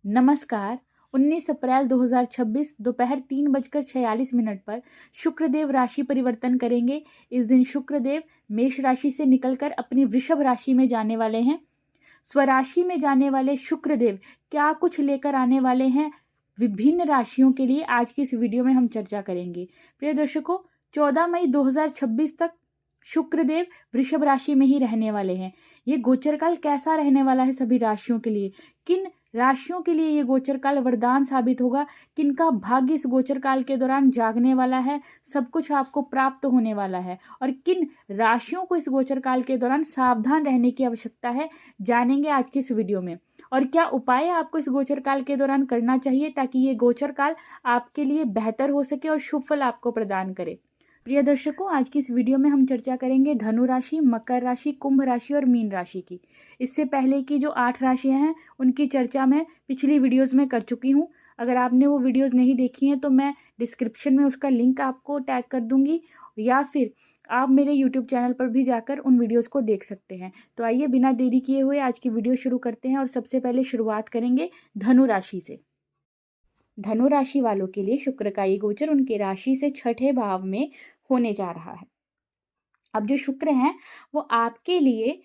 नमस्कार। 19 अप्रैल 2026 दोपहर 3:46 पर शुक्रदेव राशि परिवर्तन करेंगे। इस दिन शुक्रदेव मेष राशि से निकलकर अपनी वृषभ राशि में जाने वाले हैं। स्वराशि में जाने वाले शुक्रदेव क्या कुछ लेकर आने वाले हैं विभिन्न राशियों के लिए, आज की इस वीडियो में हम चर्चा करेंगे। प्रिय दर्शकों, 14 मई 2026 तक शुक्रदेव वृषभ राशि में ही रहने वाले हैं। ये गोचर काल कैसा रहने वाला है सभी राशियों के लिए, किन राशियों के लिए ये गोचर काल वरदान साबित होगा, किनका भाग्य इस गोचर काल के दौरान जागने वाला है, सब कुछ आपको प्राप्त होने वाला है, और किन राशियों को इस गोचर काल के दौरान सावधान रहने की आवश्यकता है, जानेंगे आज की इस वीडियो में। और क्या उपाय आपको इस गोचर काल के दौरान करना चाहिए ताकि ये गोचर काल आपके लिए बेहतर हो सके और शुभ फल आपको प्रदान करे। प्रिय दर्शकों, आज की इस वीडियो में हम चर्चा करेंगे धनु राशि, मकर राशि, कुंभ राशि और मीन राशि की। इससे पहले की जो 8 राशियां हैं उनकी चर्चा मैं पिछली वीडियोस में कर चुकी हूं। अगर आपने वो वीडियोस नहीं देखी हैं तो मैं डिस्क्रिप्शन में उसका लिंक आपको टैग कर दूंगी, या फिर आप मेरे यूट्यूब चैनल पर भी जाकर उन वीडियोज़ को देख सकते हैं। तो आइए बिना देरी किए हुए आज की वीडियो शुरू करते हैं, और सबसे पहले शुरुआत करेंगे धनु राशि से। धनु राशि वालों के लिए शुक्र का ये गोचर उनके राशि से छठे भाव में होने जा रहा है। अब जो शुक्र हैं वो आपके लिए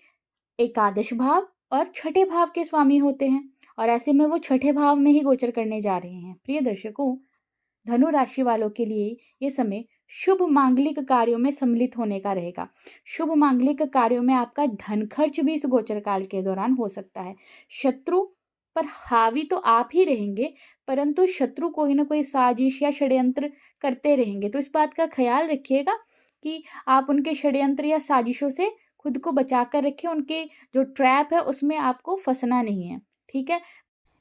एकादश भाव और छठे भाव के स्वामी होते हैं, और ऐसे में वो छठे भाव में ही गोचर करने जा रहे हैं। प्रिय दर्शकों, धनु राशि वालों के लिए ये समय शुभ मांगलिक कार्यों में सम्मिलित होने का रहेगा। शुभ मांगलिक कार्यों में आपका धन खर्च भी इस गोचर काल के दौरान हो सकता है। शत्रु पर हावी तो आप ही रहेंगे, परंतु शत्रु कोई ना कोई साजिश या षड्यंत्र करते रहेंगे। तो इस बात का ख्याल रखिएगा कि आप उनके षड्यंत्र या साजिशों से खुद को बचा कर रखें। उनके जो ट्रैप है उसमें आपको फंसना नहीं है, ठीक है।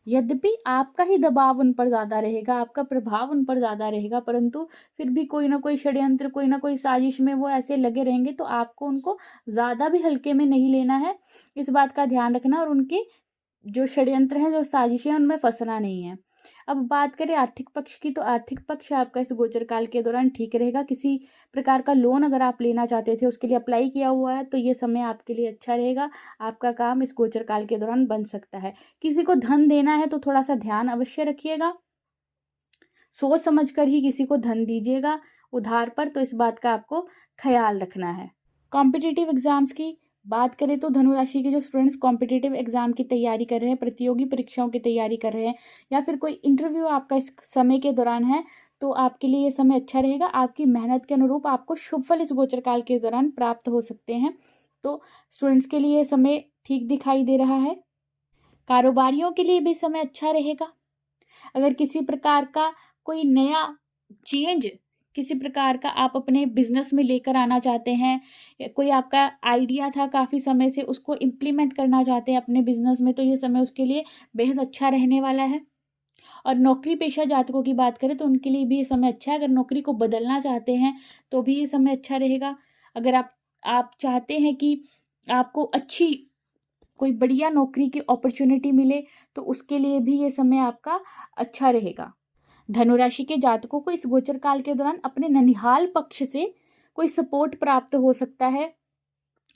यद्यपि आपका ही दबाव उन पर ज़्यादा रहेगा, आपका प्रभाव उन पर ज़्यादा रहेगा, परंतु फिर भी कोई ना कोई षड्यंत्र, कोई ना कोई साजिश में वो ऐसे लगे रहेंगे, तो आपको उनको ज़्यादा भी हल्के में नहीं लेना है। इस बात का ध्यान रखना, और उनके जो षड्यंत्र हैं, जो साजिशें हैं, उनमें फंसना नहीं है। अब बात करें आर्थिक पक्ष की, तो आर्थिक पक्ष आपका इस गोचर काल के दौरान ठीक रहेगा। किसी प्रकार का लोन अगर आप लेना चाहते थे, उसके लिए अप्लाई किया हुआ है, तो ये समय आपके लिए अच्छा रहेगा। आपका काम इस गोचर काल के दौरान बन सकता है। किसी को धन देना है तो थोड़ा सा ध्यान अवश्य रखिएगा, सोच समझ कर ही किसी को धन दीजिएगा उधार पर, तो इस बात का आपको ख्याल रखना है। कॉम्पिटिटिव एग्जाम्स की बात करें तो धनु राशि के जो स्टूडेंट्स कॉम्पिटिटिव एग्जाम की तैयारी कर रहे हैं, प्रतियोगी परीक्षाओं की तैयारी कर रहे हैं, या फिर कोई इंटरव्यू आपका इस समय के दौरान है, तो आपके लिए ये समय अच्छा रहेगा। आपकी मेहनत के अनुरूप आपको शुभ फल इस गोचर काल के दौरान प्राप्त हो सकते हैं। तो स्टूडेंट्स के लिए समय ठीक दिखाई दे रहा है। कारोबारियों के लिए भी समय अच्छा रहेगा। अगर किसी प्रकार का कोई नया चेंज, किसी प्रकार का आप अपने बिजनेस में लेकर आना चाहते हैं, या कोई आपका आइडिया था काफ़ी समय से, उसको इम्प्लीमेंट करना चाहते हैं अपने बिजनेस में, तो ये समय उसके लिए बेहद अच्छा रहने वाला है। और नौकरी पेशा जातकों की बात करें तो उनके लिए भी ये समय अच्छा है। अगर नौकरी को बदलना चाहते हैं तो भी ये समय अच्छा रहेगा। अगर आप चाहते हैं कि आपको अच्छी कोई बढ़िया नौकरी की अपॉर्चुनिटी मिले, तो उसके लिए भी ये समय आपका अच्छा रहेगा। धनु राशि के जातकों को इस गोचर काल के दौरान अपने ननिहाल पक्ष से कोई सपोर्ट प्राप्त हो सकता है।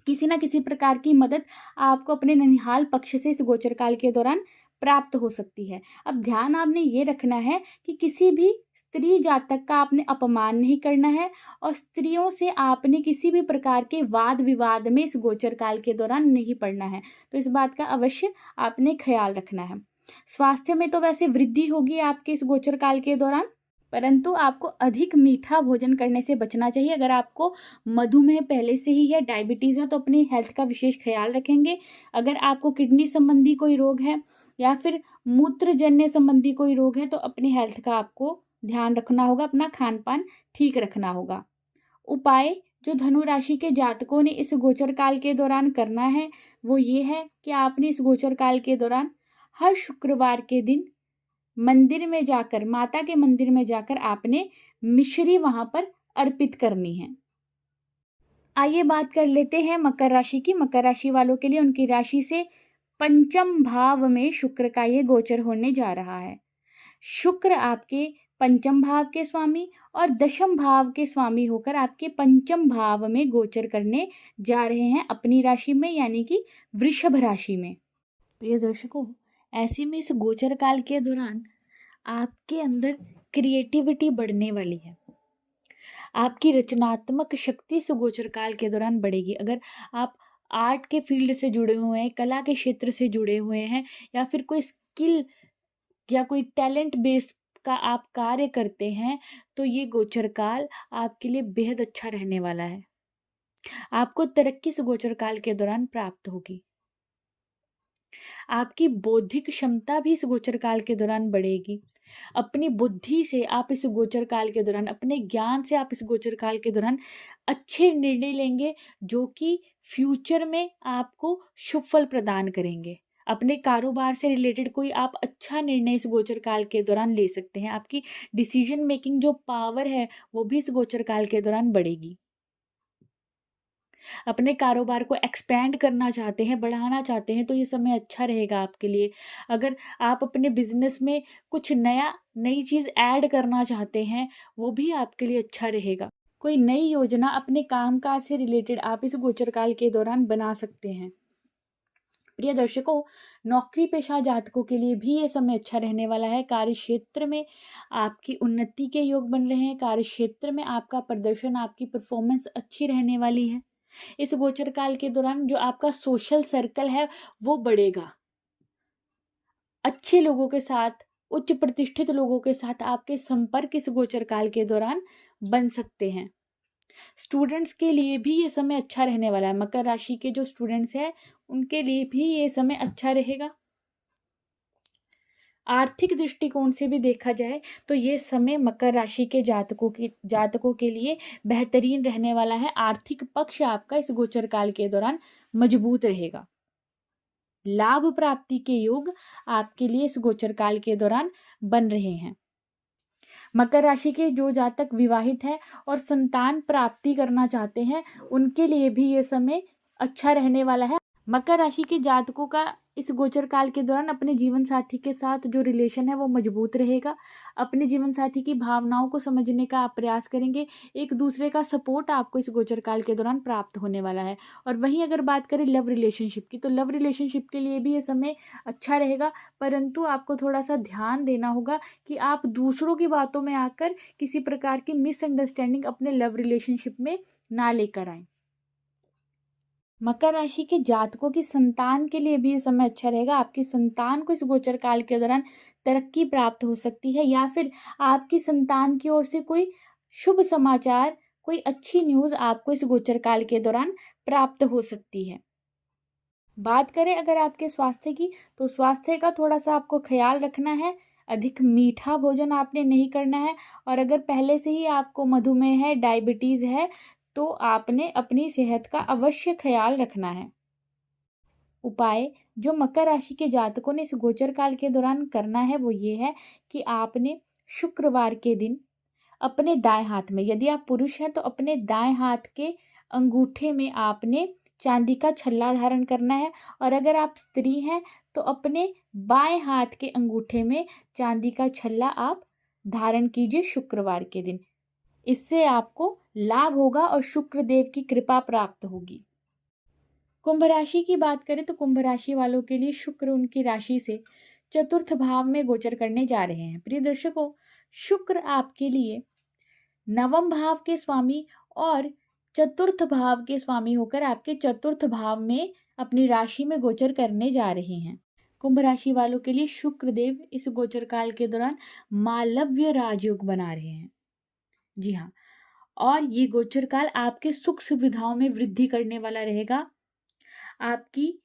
किसी ना किसी प्रकार की मदद आपको अपने ननिहाल पक्ष से इस गोचर काल के दौरान प्राप्त हो सकती है। अब ध्यान आपने ये रखना है कि किसी भी स्त्री जातक का आपने अपमान नहीं करना है, और स्त्रियों से आपने किसी भी प्रकार के वाद विवाद में इस गोचर काल के दौरान नहीं पड़ना है। तो इस बात का अवश्य आपने ख्याल रखना है। स्वास्थ्य में तो वैसे वृद्धि होगी आपके इस गोचर काल के दौरान, परंतु आपको अधिक मीठा भोजन करने से बचना चाहिए। अगर आपको मधुमेह पहले से ही है, डायबिटीज़ है, तो अपनी हेल्थ का विशेष ख्याल रखेंगे। अगर आपको किडनी संबंधी कोई रोग है या फिर मूत्रजन्य संबंधी कोई रोग है, तो अपनी हेल्थ का आपको ध्यान रखना होगा, अपना खान पान ठीक रखना होगा। उपाय जो धनु राशि के जातकों ने इस गोचर काल के दौरान करना है वो ये है कि आपने इस गोचर काल के दौरान हर शुक्रवार के दिन मंदिर में जाकर, माता के मंदिर में जाकर आपने मिश्री वहां पर अर्पित करनी है। आइए बात कर लेते हैं मकर राशि की। मकर राशि वालों के लिए उनकी राशि से पंचम भाव में शुक्र का ये गोचर होने जा रहा है। शुक्र आपके पंचम भाव के स्वामी और दशम भाव के स्वामी होकर आपके पंचम भाव में गोचर करने जा रहे हैं अपनी राशि में, यानी कि वृषभ राशि में। प्रिय दर्शकों, ऐसे में इस गोचर काल के दौरान आपके अंदर क्रिएटिविटी बढ़ने वाली है। आपकी रचनात्मक शक्ति इस गोचर काल के दौरान बढ़ेगी। अगर आप आर्ट के फील्ड से जुड़े हुए हैं, कला के क्षेत्र से जुड़े हुए हैं, या फिर कोई स्किल या कोई टैलेंट बेस का आप कार्य करते हैं, तो ये गोचर काल आपके लिए बेहद अच्छा रहने वाला है। आपको तरक्की इस गोचर काल के दौरान प्राप्त होगी। आपकी बौद्धिक क्षमता भी इस गोचर काल के दौरान बढ़ेगी। अपनी बुद्धि से आप इस गोचर काल के दौरान, अपने ज्ञान से आप इस गोचर काल के दौरान अच्छे निर्णय लेंगे, जो कि फ्यूचर में आपको शुभ फल प्रदान करेंगे। अपने कारोबार से रिलेटेड कोई आप अच्छा निर्णय इस गोचर काल के दौरान ले सकते हैं। आपकी डिसीजन मेकिंग जो पावर है वो भी इस गोचर काल के दौरान बढ़ेगी। अपने कारोबार को एक्सपैंड करना चाहते हैं, बढ़ाना चाहते हैं, तो ये समय अच्छा रहेगा आपके लिए। अगर आप अपने बिजनेस में कुछ नई चीज़ ऐड करना चाहते हैं, वो भी आपके लिए अच्छा रहेगा। कोई नई योजना अपने कामकाज से रिलेटेड आप इस गोचर काल के दौरान बना सकते हैं। प्रिय दर्शकों, नौकरी पेशा जातकों के लिए भी ये समय अच्छा रहने वाला है। कार्य क्षेत्र में आपकी उन्नति के योग बन रहे हैं। कार्य क्षेत्र में आपका प्रदर्शन, आपकी परफॉर्मेंस अच्छी रहने वाली है। इस गोचर काल के दौरान जो आपका सोशल सर्कल है वो बढ़ेगा। अच्छे लोगों के साथ, उच्च प्रतिष्ठित लोगों के साथ आपके संपर्क इस गोचर काल के दौरान बन सकते हैं। स्टूडेंट्स के लिए भी ये समय अच्छा रहने वाला है। मकर राशि के जो स्टूडेंट्स हैं उनके लिए भी ये समय अच्छा रहेगा। आर्थिक दृष्टिकोण से भी देखा जाए तो ये समय मकर राशि के जातकों के लिए बेहतरीन रहने वाला है। आर्थिक पक्ष आपका इस गोचर काल के दौरान मजबूत रहेगा। लाभ प्राप्ति के योग आपके लिए इस गोचर काल के दौरान बन रहे हैं। मकर राशि के जो जातक विवाहित हैं और संतान प्राप्ति करना चाहते हैं, उनके लिए भी ये समय अच्छा रहने वाला है। मकर राशि के जातकों का इस गोचर काल के दौरान अपने जीवन साथी के साथ जो रिलेशन है वो मजबूत रहेगा। अपने जीवन साथी की भावनाओं को समझने का आप प्रयास करेंगे। एक दूसरे का सपोर्ट आपको इस गोचर काल के दौरान प्राप्त होने वाला है। और वहीं अगर बात करें लव रिलेशनशिप की, तो लव रिलेशनशिप के लिए भी ये समय अच्छा रहेगा, परंतु आपको थोड़ा सा ध्यान देना होगा कि आप दूसरों की बातों में आकर किसी प्रकार की मिसअंडरस्टैंडिंग अपने लव रिलेशनशिप में ना लेकर आए। मकर राशि के जातकों की संतान के लिए भी ये समय अच्छा रहेगा। आपकी संतान को इस गोचर काल के दौरान तरक्की प्राप्त हो सकती है, या फिर आपकी संतान की ओर से कोई शुभ समाचार, कोई अच्छी न्यूज़ आपको इस गोचर काल के दौरान प्राप्त हो सकती है। बात करें अगर आपके स्वास्थ्य की, तो स्वास्थ्य का थोड़ा सा आपको ख्याल रखना है। अधिक मीठा भोजन आपने नहीं करना है, और अगर पहले से ही आपको मधुमेह है, डायबिटीज़ है, तो आपने अपनी सेहत का अवश्य ख्याल रखना है। उपाय जो मकर राशि के जातकों ने इस गोचर काल के दौरान करना है वो ये है कि आपने शुक्रवार के दिन अपने दाएं हाथ में, यदि आप पुरुष हैं तो अपने दाएं हाथ के अंगूठे में आपने चांदी का छल्ला धारण करना है, और अगर आप स्त्री हैं तो अपने बाएं हाथ के अंगूठे में चांदी का छल्ला आप धारण कीजिए शुक्रवार के दिन। इससे आपको लाभ होगा और शुक्र देव की कृपा प्राप्त होगी। कुंभ राशि की बात करें तो कुंभ राशि वालों के लिए शुक्र उनकी राशि से चतुर्थ भाव में गोचर करने जा रहे हैं। प्रिय दर्शकों, शुक्र आपके लिए नवम भाव के स्वामी और चतुर्थ भाव के स्वामी होकर आपके चतुर्थ भाव में अपनी राशि में गोचर करने जा रहे हैं। कुंभ राशि वालों के लिए शुक्र देव इस गोचर काल के दौरान मालव्य राजयोग बना रहे हैं। जी हाँ, और ये गोचर काल आपके सुख सुविधाओं में वृद्धि करने वाला रहेगा। आपकी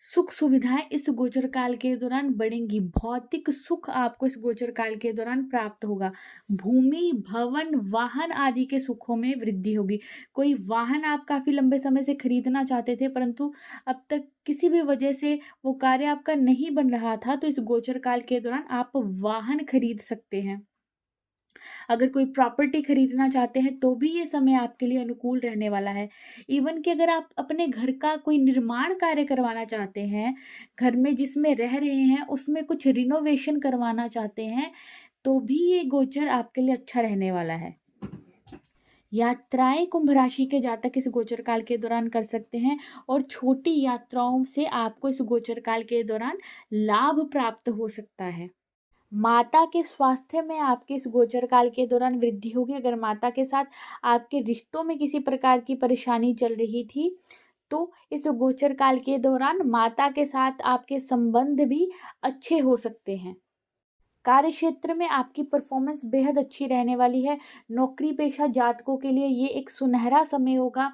सुख सुविधाएं इस गोचर काल के दौरान बढ़ेंगी। भौतिक सुख आपको इस गोचर काल के दौरान प्राप्त होगा। भूमि, भवन, वाहन आदि के सुखों में वृद्धि होगी। कोई वाहन आप काफ़ी लंबे समय से खरीदना चाहते थे, परंतु अब तक किसी भी वजह से वो कार्य आपका नहीं बन रहा था, तो इस गोचर काल के दौरान आप वाहन खरीद सकते हैं। अगर कोई प्रॉपर्टी खरीदना चाहते हैं तो भी ये समय आपके लिए अनुकूल रहने वाला है। इवन कि अगर आप अपने घर का कोई निर्माण कार्य करवाना चाहते हैं, घर में जिसमें रह रहे हैं उसमें कुछ रिनोवेशन करवाना चाहते हैं, तो भी ये गोचर आपके लिए अच्छा रहने वाला है। यात्राएं कुंभ राशि के जातक इस गोचर काल के दौरान कर सकते हैं और छोटी यात्राओं से आपको इस गोचर काल के दौरान लाभ प्राप्त हो सकता है। माता के स्वास्थ्य में आपके इस गोचर काल के दौरान वृद्धि होगी। अगर माता के साथ आपके रिश्तों में किसी प्रकार की परेशानी चल रही थी तो इस गोचर काल के दौरान माता के साथ आपके संबंध भी अच्छे हो सकते हैं। कार्य क्षेत्र में आपकी परफॉर्मेंस बेहद अच्छी रहने वाली है। नौकरी पेशा जातकों के लिए ये एक सुनहरा समय होगा।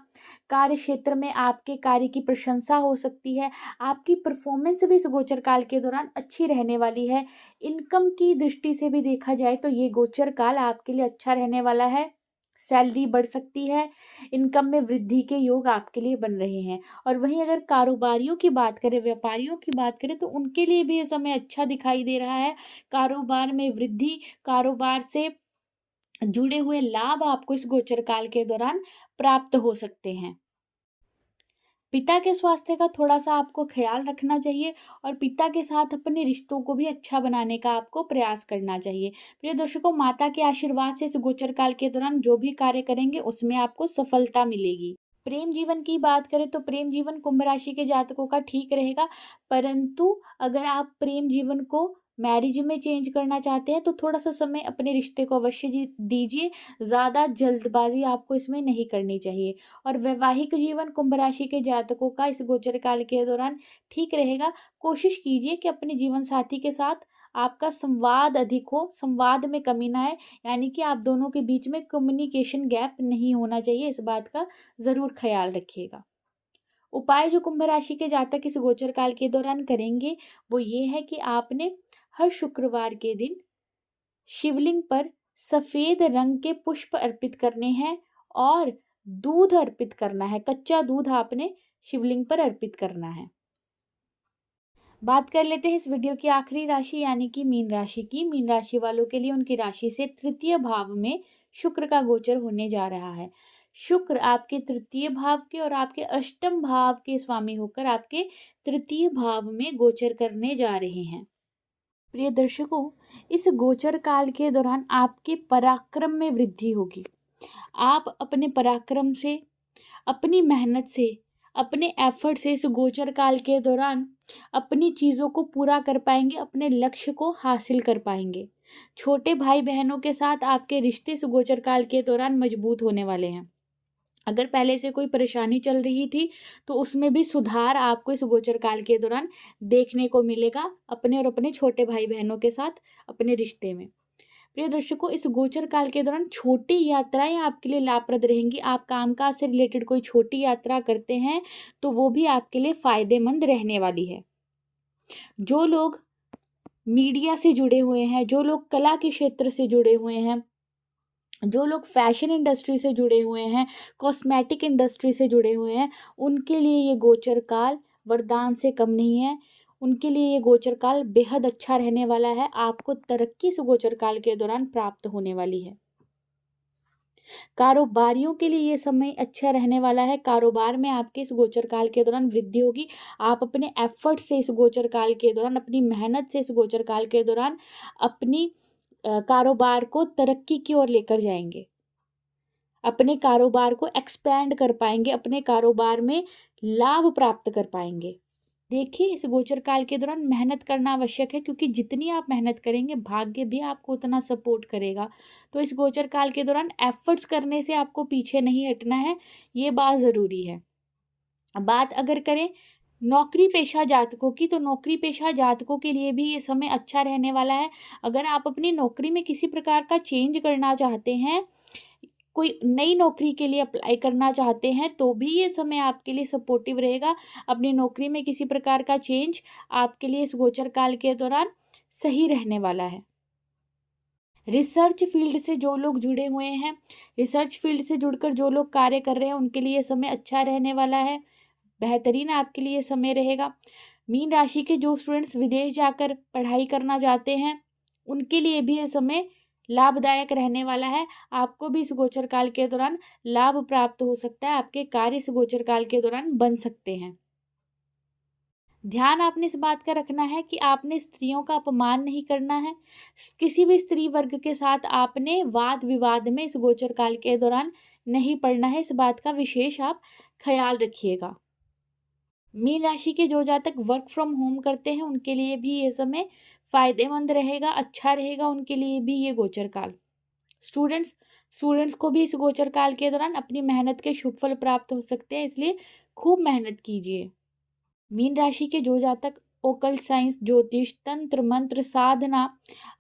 कार्य क्षेत्र में आपके कार्य की प्रशंसा हो सकती है। आपकी परफॉर्मेंस भी इस गोचर काल के दौरान अच्छी रहने वाली है। इनकम की दृष्टि से भी देखा जाए तो ये गोचर काल आपके लिए अच्छा रहने वाला है। सैलरी बढ़ सकती है। इनकम में वृद्धि के योग आपके लिए बन रहे हैं। और वहीं अगर कारोबारियों की बात करें, व्यापारियों की बात करें तो उनके लिए भी ये समय अच्छा दिखाई दे रहा है। कारोबार में वृद्धि, कारोबार से जुड़े हुए लाभ आपको इस गोचर काल के दौरान प्राप्त हो सकते हैं। पिता के स्वास्थ्य का थोड़ा सा आपको ख्याल रखना चाहिए और पिता के साथ अपने रिश्तों को भी अच्छा बनाने का आपको प्रयास करना चाहिए। प्रिय दर्शकों, माता के आशीर्वाद से इस गोचर काल के दौरान जो भी कार्य करेंगे उसमें आपको सफलता मिलेगी। प्रेम जीवन की बात करें तो प्रेम जीवन कुंभ राशि के जातकों का ठीक रहेगा, परंतु अगर आप प्रेम जीवन को मैरिज में चेंज करना चाहते हैं तो थोड़ा सा समय अपने रिश्ते को अवश्य दीजिए। ज़्यादा जल्दबाजी आपको इसमें नहीं करनी चाहिए। और वैवाहिक जीवन कुंभ राशि के जातकों का इस गोचर काल के दौरान ठीक रहेगा। कोशिश कीजिए कि अपने जीवन साथी के साथ आपका संवाद अधिक हो, संवाद में कमी ना आए, यानी कि आप दोनों के बीच में कम्युनिकेशन गैप नहीं होना चाहिए। इस बात का ज़रूर ख्याल रखिएगा। उपाय जो कुंभ राशि के जातक इस गोचर काल के दौरान करेंगे वो ये है कि आपने हर शुक्रवार के दिन शिवलिंग पर सफेद रंग के पुष्प अर्पित करने हैं और दूध अर्पित करना है। कच्चा दूध आपने शिवलिंग पर अर्पित करना है। बात कर लेते हैं इस वीडियो की आखिरी राशि यानी कि मीन राशि की। मीन राशि वालों के लिए उनकी राशि से तृतीय भाव में शुक्र का गोचर होने जा रहा है। शुक्र आपके तृतीय भाव के और आपके अष्टम भाव के स्वामी होकर आपके तृतीय भाव में गोचर करने जा रहे हैं। प्रिय दर्शकों, इस गोचर काल के दौरान आपके पराक्रम में वृद्धि होगी। आप अपने पराक्रम से, अपनी मेहनत से, अपने एफर्ट से इस गोचर काल के दौरान अपनी चीज़ों को पूरा कर पाएंगे, अपने लक्ष्य को हासिल कर पाएंगे। छोटे भाई बहनों के साथ आपके रिश्ते इस गोचर काल के दौरान मजबूत होने वाले हैं। अगर पहले से कोई परेशानी चल रही थी तो उसमें भी सुधार आपको इस गोचर काल के दौरान देखने को मिलेगा, अपने और अपने छोटे भाई बहनों के साथ अपने रिश्ते में। प्रिय दर्शकों, इस गोचर काल के दौरान छोटी यात्राएं आपके लिए लाभप्रद रहेंगी। आप कामकाज से रिलेटेड कोई छोटी यात्रा करते हैं तो वो भी आपके लिए फायदेमंद रहने वाली है। जो लोग मीडिया से जुड़े हुए हैं, जो लोग कला के क्षेत्र से जुड़े हुए हैं, जो लोग फैशन इंडस्ट्री से जुड़े हुए हैं, कॉस्मेटिक इंडस्ट्री से जुड़े हुए हैं, उनके लिए ये गोचर काल वरदान से कम नहीं है। उनके लिए ये गोचर काल बेहद अच्छा रहने वाला है। आपको तरक्की इस गोचर काल के दौरान प्राप्त होने वाली है। कारोबारियों के लिए ये समय अच्छा रहने वाला है। कारोबार में आपके इस गोचर काल के दौरान वृद्धि होगी। आप अपने एफर्ट से इस गोचर काल के दौरान, अपनी मेहनत से इस गोचर काल के दौरान अपनी कारोबार को तरक्की की ओर लेकर जाएंगे। अपने कारोबार को एक्सपैंड कर पाएंगे, अपने कारोबार में लाभ प्राप्त कर पाएंगे। देखिए, इस गोचर काल के दौरान मेहनत करना आवश्यक है, क्योंकि जितनी आप मेहनत करेंगे भाग्य भी आपको उतना सपोर्ट करेगा। तो इस गोचर काल के दौरान एफर्ट्स करने से आपको पीछे नहीं हटना है, ये बात ज़रूरी है। अब बात अगर करें नौकरी पेशा जातकों की, तो नौकरी पेशा जातकों के लिए भी ये समय अच्छा रहने वाला है। अगर आप अपनी नौकरी में किसी प्रकार का चेंज करना चाहते हैं, कोई नई नौकरी के लिए अप्लाई करना चाहते हैं, तो भी ये समय आपके लिए सपोर्टिव रहेगा। अपनी नौकरी में किसी प्रकार का चेंज आपके लिए इस गोचर काल के दौरान सही रहने वाला है। रिसर्च फील्ड से जो लोग जुड़े हुए हैं, रिसर्च फील्ड से जुड़कर जो लोग कार्य कर रहे हैं, उनके लिए समय अच्छा रहने वाला है। बेहतरीन आपके लिए समय रहेगा। मीन राशि के जो स्टूडेंट्स विदेश जाकर पढ़ाई करना चाहते हैं, उनके लिए भी ये समय लाभदायक रहने वाला है। आपको भी इस गोचर काल के दौरान लाभ प्राप्त हो सकता है। आपके कार्य इस गोचर काल के दौरान बन सकते हैं। ध्यान आपने इस बात का रखना है कि आपने स्त्रियों का अपमान नहीं करना है। किसी भी स्त्री वर्ग के साथ आपने वाद विवाद में इस गोचर काल के दौरान नहीं पड़ना है। इस बात का विशेष आप ख्याल रखिएगा। मीन राशि के जो जातक वर्क फ्रॉम होम करते हैं उनके लिए भी ये समय फायदेमंद रहेगा, अच्छा रहेगा उनके लिए भी ये गोचर काल। स्टूडेंट्स को भी इस गोचर काल के दौरान अपनी मेहनत के शुभ फल प्राप्त हो सकते हैं, इसलिए खूब मेहनत कीजिए। मीन राशि के जो जातक ओकल्ट साइंस, ज्योतिष, तंत्र मंत्र, साधना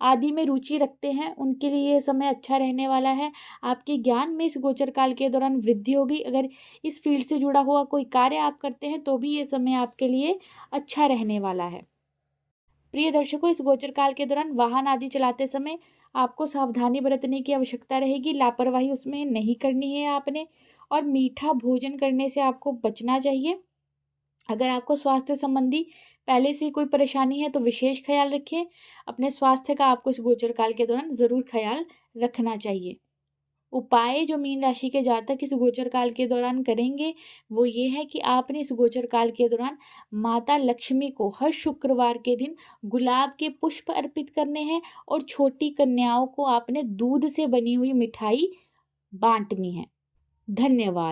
आदि में रुचि रखते हैं उनके लिए यह समय अच्छा रहने वाला है। आपके ज्ञान में इस गोचर काल के दौरान वृद्धि होगी। अगर इस फील्ड से जुड़ा हुआ कोई कार्य आप करते हैं तो भी ये समय आपके लिए अच्छा रहने वाला है। प्रिय दर्शकों, इस गोचर काल के दौरान वाहन आदि चलाते समय आपको सावधानी बरतने की आवश्यकता रहेगी। लापरवाही उसमें नहीं करनी है आपने, और मीठा भोजन करने से आपको बचना चाहिए। अगर आपको स्वास्थ्य संबंधी पहले से कोई परेशानी है तो विशेष ख्याल रखें। अपने स्वास्थ्य का आपको इस गोचर काल के दौरान ज़रूर ख्याल रखना चाहिए। उपाय जो मीन राशि के जातक इस गोचर काल के दौरान करेंगे वो ये है कि आपने इस गोचर काल के दौरान माता लक्ष्मी को हर शुक्रवार के दिन गुलाब के पुष्प अर्पित करने हैं, और छोटी कन्याओं को आपने दूध से बनी हुई मिठाई बांटनी है। धन्यवाद।